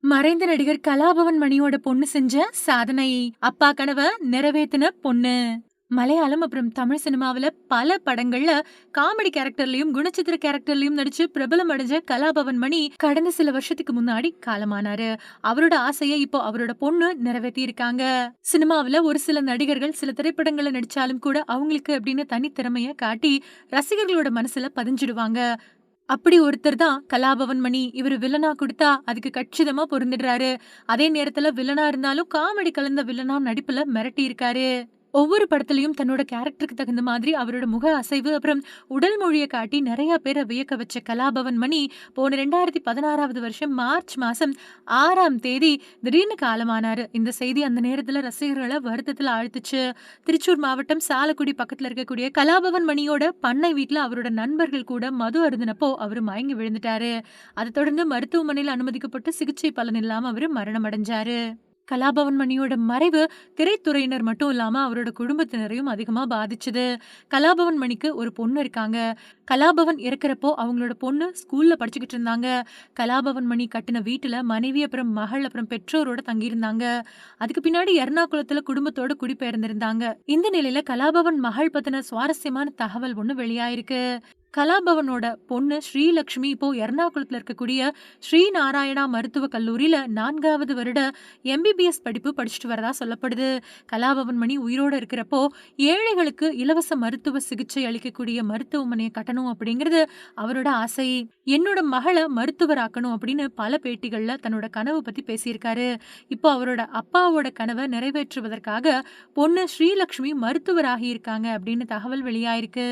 மறைந்த நடிகர் கலாபவன் மணியோட பொண்ணு செஞ்ச சாதனை. அப்பா கனவ நிறைவேத்தின பொண்ணு. மலையாளம் அப்புறம் தமிழ் சினிமாவுல பல படங்கள்ல காமெடி கேரக்டர்லயும் குணச்சித்திர கேரக்டர்லயும் நடிச்சு பிரபலம் அடைஞ்ச கலாபவன் மணி கடந்த சில வருஷத்துக்கு முன்னாடி காலமானாரு. அவரோட ஆசையை இப்போ அவரோட பொண்ணு நிறைவேத்தி இருக்காங்க. சினிமாவுல ஒரு சில நடிகர்கள் சில திரைப்படங்கள்ல நடிச்சாலும் கூட அவங்களுக்கு அப்படின்னு தனித்திறமைய காட்டி ரசிகர்களோட மனசுல பதிஞ்சிடுவாங்க. அப்படி ஒருத்தர் தான் கலாபவன் மணி. இவரு வில்லனா குடுத்தா அதுக்கு கச்சிதமா பொருந்திடுறாரு. அதே நேரத்துல வில்லனா இருந்தாலும் காமெடி கலந்த வில்லனா நடிப்புல மிரட்டியிருக்காரு. ஒவ்வொரு படத்துலயும் தன்னோட கேரக்டருக்கு தகுந்த மாதிரி அவரோட முக அசைவு அப்புறம் உடல் மொழிய காட்டி நெறைய பேர வியக்க வச்ச கலாபவன் மணி போன 2016வது வருஷம் மார்ச் மாசம் 6ஆம் தேதி திடீர்னு காலமானாரு. இந்த செய்தி அந்த நேரத்துல ரசிகர்கள வருத்தத்துல ஆழ்த்துச்சு. திருச்சூர் மாவட்டம் சாலக்குடி பக்கத்துல இருக்கக்கூடிய கலாபவன் மணியோட பண்ணை வீட்ல அவரோட நண்பர்கள் கூட மது அருந்தினப்போ அவரு மயங்கி விழுந்துட்டாரு. அத தொடர்ந்து மருத்துவமனையில அனுமதிக்கப்பட்டு சிகிச்சை பலன் இல்லாம அவரு மரணம் அடைஞ்சாரு. கலாபவன் மணியோட மறைவு திரைத்துறையினர் மட்டும் இல்லாம அவரோட குடும்பத்தினரையும் அதிகமா பாதிச்சுது. கலாபவன் மணிக்கு ஒரு பொண்ணு இருக்காங்க. கலாபவன் இறக்குறப்போ அவங்களோட பொண்ணு ஸ்கூல்ல படிச்சுக்கிட்டு இருந்தாங்க. கலாபவன் மணி கட்டுன வீட்டுல மனைவி அப்புறம் மகள் அப்புறம் பெற்றோரோட தங்கியிருந்தாங்க. அதுக்கு பின்னாடி எர்ணாகுளத்துல குடும்பத்தோட குடிபெயர்ந்திருந்தாங்க. இந்த நிலையில கலாபவன் மகள் பத்தின சுவாரஸ்யமான தகவல் ஒண்ணு வெளியாயிருக்கு. கலாபவனோட பொண்ணு ஸ்ரீலக்ஷ்மி இப்போ எர்ணாகுளத்துல இருக்கக்கூடிய ஸ்ரீ நாராயணா மருத்துவக் கல்லூரியில 4வது வருட எம்பிபிஎஸ் படிப்பு படிச்சுட்டு வரதா சொல்லப்படுது. கலாபவன் மணி உயிரோட இருக்கிறப்போ ஏழைகளுக்கு இலவச மருத்துவ சிகிச்சை அளிக்கக்கூடிய மருத்துவமனையை கட்டணும் அப்படிங்கிறது அவரோட ஆசை. என்னோட மகளை மருத்துவராக்கணும் அப்படின்னு பல பேட்டிகள்ல தன்னோட கனவு பத்தி பேசியிருக்காரு. இப்போ அவரோட அப்பாவோட கனவை நிறைவேற்றுவதற்காக பொண்ணு ஸ்ரீலக்ஷ்மி மருத்துவராகி இருக்காங்க அப்படின்னு தகவல் வெளியாயிருக்கு.